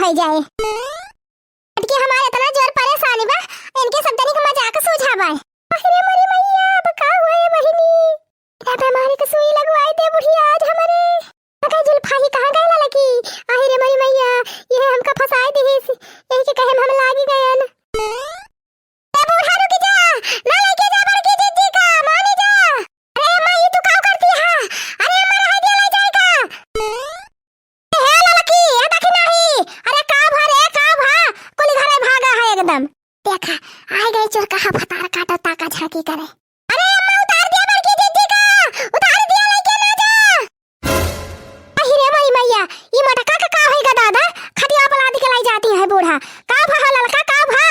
हो जाए। कि हमारे इतना जोर परेशानी बा, इनके सब तनिक मजाक सूझावा। अरे मरी मैया, अब का हुआ ये बहिनी? इतना बीमारी के सुई लगवाई दे बुढ़िया आज हमारे। अगर जुल्फाही कहां गइला लकी? अरे मरी मैया, ये हमका फसाए दिहिस। यही के कहे हम लागी गयन। ए बूढ़ा रुक जा, ना लेके जा बड़की दीदी का, माने जा। अरे अम्मा ये तू का करती है? अरे अम्मा रह दे ले जाएगा। हे ललकी, ये देखी नहीं। अरे का भरे का भा, कुल घरे भागा है एकदम। देखा, आ गई चोर कहां फतार काटा ताका झाकी करे। अरे अम्मा उतार दिया बड़की दीदी का, उतार दिया लेके ना जा। अरे मरी मैया, ये मटका का होएगा दादा? खटिया पर लाद के लाई जाती है बूढ़ा। का भा ललका का भा?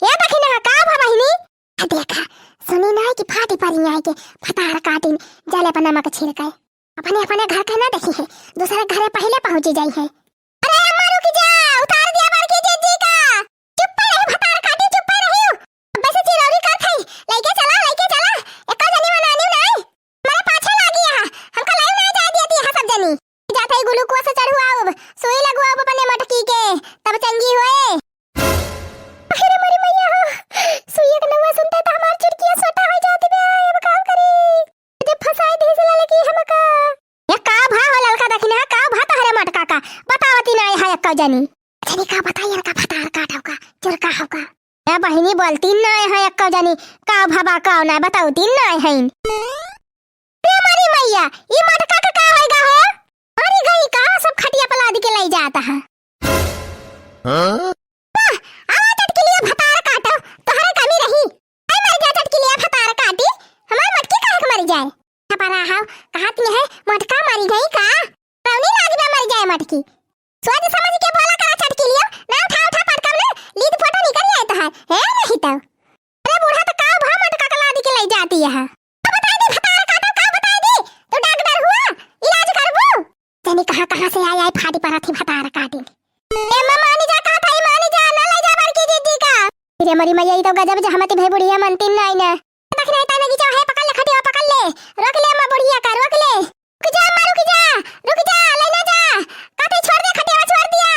ये देखी ना का भा बहिनी? देखा, सुनी ना कि फाटी परी आई के फतार काटिन जाले पर नमक छिड़के। अपने अपने घर के ना देखी है, दूसरे घरे पहले पहुंची जाई है। अरे अम्मा रुक जा, उतार दिया बड़की दीदी का। चुप रही फतार काटी, चुप रही। अब से चिरौरी कर थई, लेके चला एक जनी बनानी नहीं। मेरे पाछे लागी है, हमका लाइन ना जा देती है सब जनी। जाते ही ग्लूकोज से चढ़ुआ अब, सुई लगवा अब अपने मटकी के, तब चंगी होए। अरे मरी मैया, सुई के नवा सुनते तो हमार चिड़किया सोटा हो जाती बे। अब का करी? जब फसाई दी से ललकी हमका। ये का भा हो ललका दखिना, का भा तहरे मटका का बतावती ना है एक जनी। जनी का बताइए का फतार काटा का चोर का होगा। ए बहिनी बोलती ना है एक जनी, का भाबा का ना बतावती ना है। रे मरी मैया, ये मटका का होएगा हो? मरी गई का सब खटिया पर लाद के लाई जाता है। हां आवा चटकिलिया फतार काटो, तोहरे कमी रही। आई मर जा चटकिलिया फतार काटी, हमार मटकी काहे के मर जाए? छपरा हाव कहती है मटका मरी गई का? रौनी लाजबा मर जाए मटकी। सोच समझ के बोला करा चटकिलिया, ना उठा पटका में लीद फोटो निकल जाए तो है नहीं तो। अरे बूढ़ा तो का भा मटका का लाद के लाई जाती है। तो बता दे फतार काटो का बता दे, तो डॉक्टर हुआ इलाज करबो। तनी कहां से आई फाटी पर थी फतार काटी। ए मानी जा कहा था, मानी जा ना ले जा बड़की दीदी का। अरे मरी मैया, ये तो गजब जहमती भाई बुढ़िया मनती नहीं ना। देख नहीं ताने की चाहे पकड़ ले, खटिया पकड़ ले, रोक ले अम्मा बुढ़िया का, रोक ले। रुक जा अम्मा, रुक जा ले ना जा। काटे छोड़ दे, खटिया छोड़ दिया।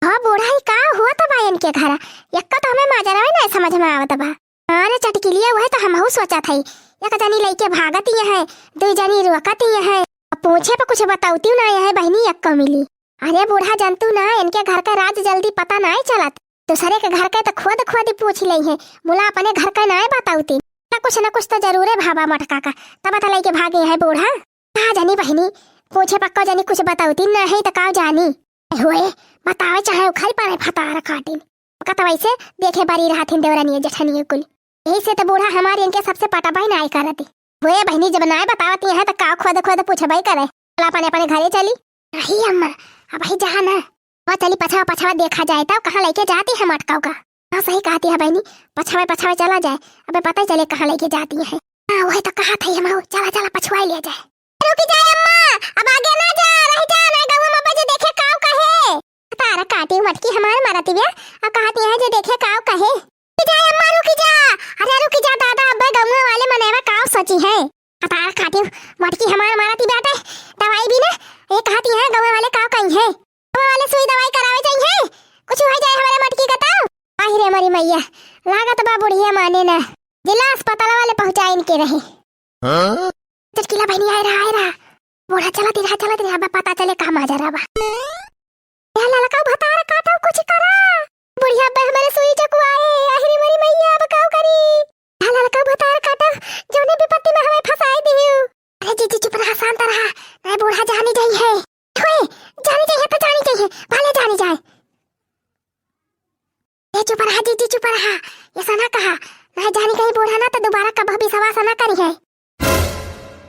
हां बूढ़ा ही का हुआ तो भाई इनके घर एक तो हमें माजरा ना समझ में आवत बा। अरे चटकिलिया हुआ तो हमहु सोचा थई एक जनी लेके भागती है, दो जनी रोकती है, पूछे पे कुछ बताउती ना है बहनी एक को मिली। अरे बूढ़ा जंतु ना, इनके घर का राज जल्दी पता नहीं चलत। दूसरे के घर के तो खुद पूछ ली है, बोला अपने घर का नहीं बताउती। ना कुछ तो जरूर है भाबा मटका का, तब तो लेके भागे है बूढ़ा। कहा जानी बहनी, पूछे पक्का जानी कुछ बताउती ना है तो का जानी होए बतावे चाहे उखाई पारे फतार काटिन। कत वैसे देखे बारी रहथिन देवरानी जेठनी कुल, यही से तो बूढ़ा हमारे इनके सबसे पटाबाई ना करती। होए बहनी जब ना बतावती है तो का खुद पूछबई करे। अपने अपने घरे चली। नहीं अम्मा, अब ही जहाँ ना वो चली पछावा देखा जाए तब कहाँ लेके जाती है मटका का। हाँ सही कहती है बहनी, पछावे चला जाए, अबे पता ही चले कहाँ लेके जाती है। हाँ वही तो कहा था हम, चला पछुआ ले जाए। रुक जाए अम्मा, अब आगे ना जा, रह जा ना गाँव में बजे देखे काव कहे। तारा काटी मटकी हमारे मारती है, अब कहती है जो देखे काव कहे। रुक जाए अम्मा, रुक जा। अरे रुक जा दादा, अब गाँव वाले मनेवा काव सोची है। तारा काटी मटकी हमारे मारती बेटे, दवाई भी ना ये कहती है गाँव वाले काव कहीं है, गाँव वाले सुई दवाई करावे चाहिए, कुछ हो जाए हमारे मटकी का तो। आहिरे मरी मैया, लागत बा बुढ़िया माने ना, जिला अस्पताल वाले पहुंचाए इनके रहे। चटकिला बहनी आए रहा बूढ़ा चलती रहा अब पता चले कहाँ माजरा बा। या ललका भतार काटो कुछ करा, बुढ़िया बे हमारे सुई चकुआए। आहिरे मरी मैया, अब का करी? या ललका भतार काटो, जौने विपत्ति में हमें फंसाई दियो। अरे जी चुप रहा, शांत रहा, नहीं बूढ़ा जानी जाई है। होए जानी जाई है तो जानी जाई है, भले जानी जाए। ये चुप रहा जी चुप रहा, ये सना कहा नहीं जानी कहीं बूढ़ा ना तो दोबारा कभी भी सवा सना करी है।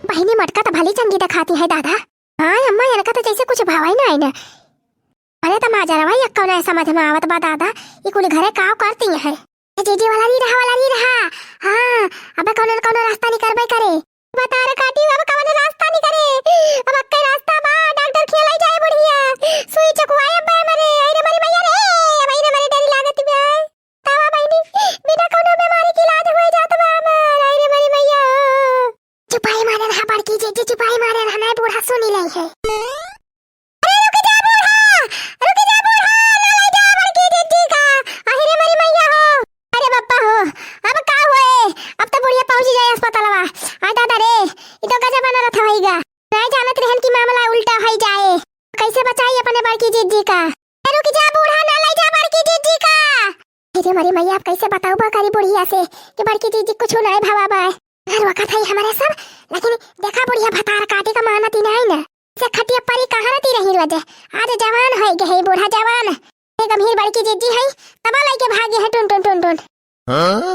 बहनी मटका तो भली चंगी दिखाती है दादा। हाँ अम्मा, इनका तो जैसे कुछ भावा ही ना है ना। अरे तो माजरा भाई एक कौन समझ में आवत बा दादा, ये कुल घरे काव करती है। जीजी वाला नहीं रहा। हाँ अब कौन रास्ता निकलबे करे, बता रे काटी अब कौन रास्ता निकले। अब अक्के रास्ता बा, डॉक्टर खेलाई जाए बुढ़िया, सुई चकुआए अब मरे। अरे मरी मैया रे, अब इने मरे डरी लागत बे। तावा बहनी बिना कोनो बीमारी के इलाज हो जात बा हमर। अरे मरी मैया, चुपाई मारे रहा बड़की जी, चुपाई मारे रहा ना, बूढ़ा सुनी लई है। अरे रुक जा बूढ़ा, ना ले हमारी मैया आप कैसे बताऊ बा करी बुढ़िया से कि बड़की जीजी कुछ नहीं भावा बा घर वक्त है हमारे सब। लेकिन देखा बुढ़िया भतार काटे का मानती नहीं ना से खटिया परी कहाँ रहती रही रोजे। आज जवान है गए बूढ़ा जवान गंभीर बड़की जीजी है तबा लेके भागे है टुन टुन टुन टुन।